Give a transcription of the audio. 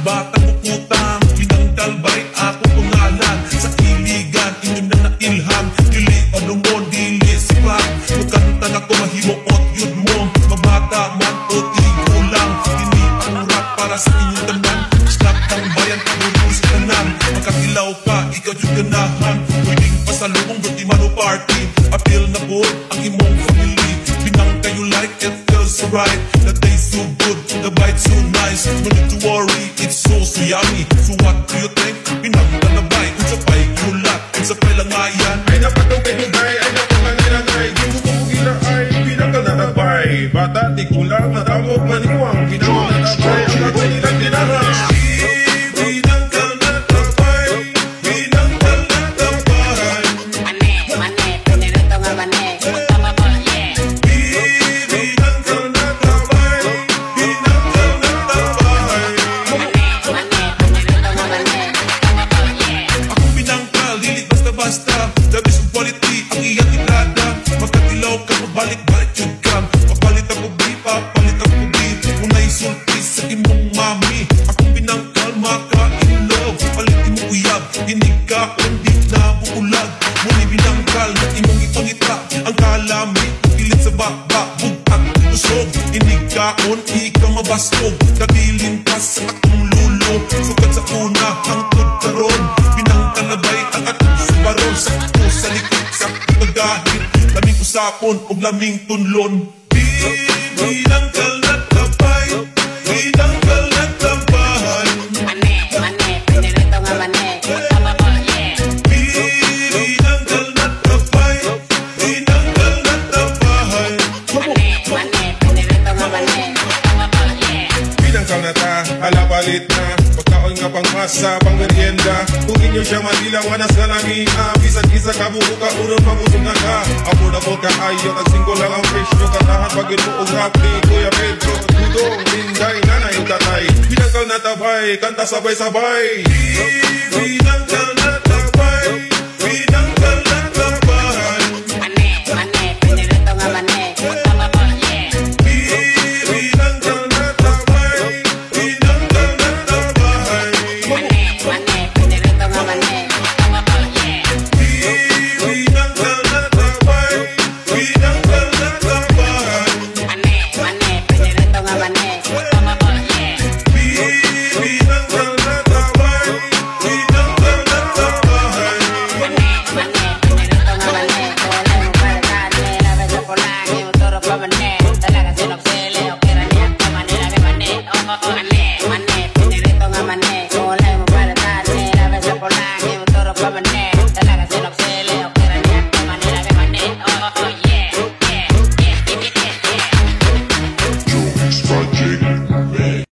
batang puputang, pinanggal ba'y ako pangalan. Sa kiligan, inyo na nailham, dili anumon, dili sipat. Magkanta na ko mahimuot yun mo, mabata man o tigulang. Dini ang rap para sa inyong tanan, snap ng bayan, pagurus ka nan. Magkakilaw ka, ikaw yung ganahan, pwedeng pasalubong, birthday man o party. Appeal na board ang imong family, pinang kayo like it feels so right. The taste so good, the bite so nice, no need to worry, it's so yummy. So what do you think? Pinang ka na ba'y? Kung sa pa'y kulat, kung sa pa'y langayan. Ay napatong kayo gay, ay napakanilangay, di mo kumugila ay pinang ka na nabay. Bata di kulang, natamok maniwang, pinang ka na nabay, ang ako nilang dinarang. Basta, dabis ang quality, ang iyang itrada. Magkatilaw ka, mabalik-balik yun ka. Papalit ang pubi, papalit ang pubi. Unay sulti sa imong mami, akong pinangkal, maka-in love. Palitin mo uyab, hinig ka, hindi na buulag. Muli binangkal, na imong ipangita. Ang kalami, pilit sa baka, bugak, tusog. Hinig ka, ikaw mabasog. Kabilin ka sa akong lulo. Sukat sa una, hangtod karon. Binangkal na ba'y ang atong baron, sakto sa likod, sakto nagahit. Laming usapon, ug laming tunlon. Binangkal na tabay, binangkal na tabay. Mane, pinirito nga mane, tama po, yeah. Binangkal na tabay, binangkal na tabay. Mane, pinirito nga mane, tama po, yeah. Pinangkal na ta, alapalit na, pagkaon nga pang masa, pang merienda. Kung inyo siya madilang, wanas ka namin, bisag-isa ka, buko ka, unod mabusog na ka. Affordable ka ayo, tagsingko lang ang presyo, katahan pagin mo og rap ni Kuya Pedro. Tudong, Linday, nanay o tatay, pinangkal na tabay, kanta sabay-sabay. Binangkal